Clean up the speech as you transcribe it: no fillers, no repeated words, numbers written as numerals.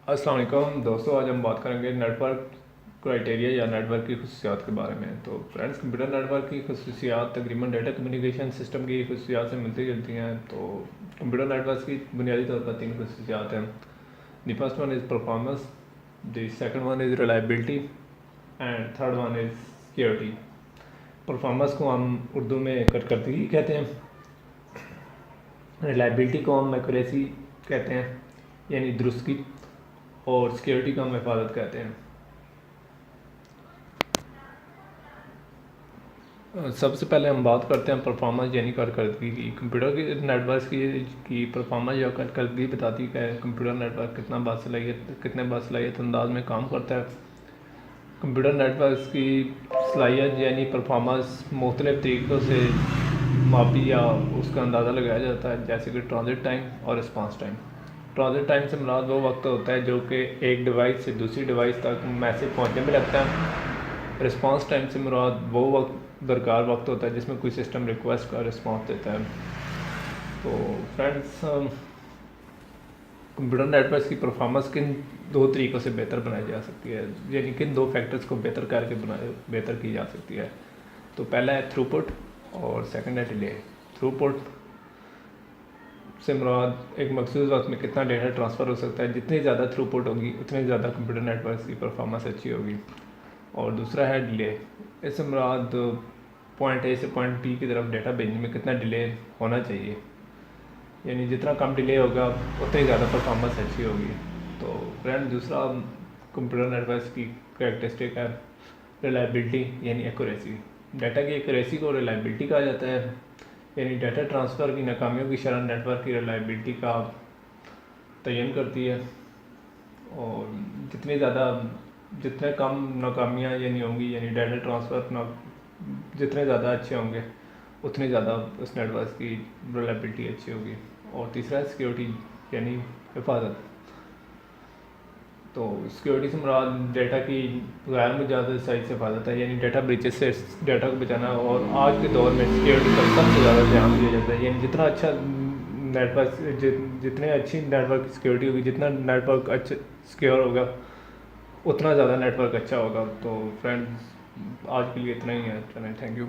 अस्सलाम वालेकुम दोस्तों, आज हम बात करेंगे नेटवर्क क्राइटेरिया या नेटवर्क की खसूसियात के बारे में। तो फ्रेंड्स, कंप्यूटर नेटवर्क की खसूसियात तकरीबन डेटा कम्युनिकेशन सिस्टम की खसूसियात से मिलती जुलती हैं। तो कंप्यूटर नेटवर्क की बुनियादी तौर पर तीन खसूसियात हैं। The first one is performance, the second one is reliability and third one is security. Performance को हम उर्दू में कारकर्दगी कहते हैं, रिलायबिलिटी को हम एक्यूरेसी कहते हैं यानी दुरुस्तगी, और सिक्योरिटी को हम हिफाजत कहते हैं। सबसे पहले हम बात करते हैं परफॉर्मेंस यानी कारकर्दगी की। कंप्यूटर की नेटवर्क की परफॉर्मेंस या कारकर्दगी बताती है कंप्यूटर नेटवर्क कितने बासलाहियत अंदाज में काम करता है। कंप्यूटर नेटवर्क की सलाहियत यानी परफॉर्मेंस मुख्तलिफ तरीक़ों से मापी या उसका अंदाज़ा लगाया जाता है, जैसे कि ट्रांजिट टाइम और रिस्पांस टाइम। ट्रांजिट टाइम से मुराद वो वक्त होता है जो कि एक डिवाइस से दूसरी डिवाइस तक मैसेज पहुंचने में लगता है। रिस्पांस टाइम से मुराद वो दरकार वक्त होता है जिसमें कोई सिस्टम रिक्वेस्ट का रिस्पांस देता है। तो फ्रेंड्स, कंप्यूटर नेटवर्क की परफॉर्मेंस किन दो तरीक़ों से बेहतर बनाई जा सकती है, यानी किन दो फैक्टर्स को बेहतर की जा सकती है। तो पहला है थ्रूपुट और सेकंड है डिले। थ्रूपुट से मुराद एक मखसूस वक्त में कितना डेटा ट्रांसफ़र हो सकता है। जितनी ज़्यादा थ्रूपुट होगी उतनी ज़्यादा कंप्यूटर नेटवर्क की परफॉर्मेंस अच्छी होगी। और दूसरा है डिले। इससे मुराद पॉइंट ए से पॉइंट बी की तरफ डेटा भेजने में कितना डिले होना चाहिए, यानी जितना कम डिले होगा उतनी ज़्यादा परफॉर्मेंस अच्छी होगी। तो फ्रेंड, दूसरा कंप्यूटर नेटवर्क की कैरेक्टरिस्टिक है रिलायबिलिटी यानी एक्यूरेसी। डाटा की एक्यूरेसी को रिलायबिलिटी कहा जाता है, यानी डाटा ट्रांसफ़र की नाकामियों की शरह नेटवर्क की रिलायबिलिटी का तयन करती है। और जितने कम नाकामियाँ यानी होंगी, यानी डाटा ट्रांसफ़र जितने ज़्यादा अच्छे होंगे उतनी ज़्यादा उस नेटवर्क की रिलायबिलिटी अच्छी होगी। और तीसरा है सिक्योरिटी यानी हिफाजत। तो सिक्योरिटी से मुराद डेटा की गैर मुजाविज़ साइज से हिफाजत है, यानी डेटा ब्रीचेस से डेटा को बचाना। और आज के दौर में सिक्योरिटी पर सबसे ज़्यादा ध्यान दिया जाता है, यानी जितना अच्छा नेटवर्क जितने अच्छी नेटवर्क सिक्योरिटी होगी, जितना नेटवर्क अच्छा सिक्योर होगा उतना ज़्यादा नेटवर्क अच्छा होगा। तो फ्रेंड्स, आज के लिए इतना ही है। चलें, थैंक यू।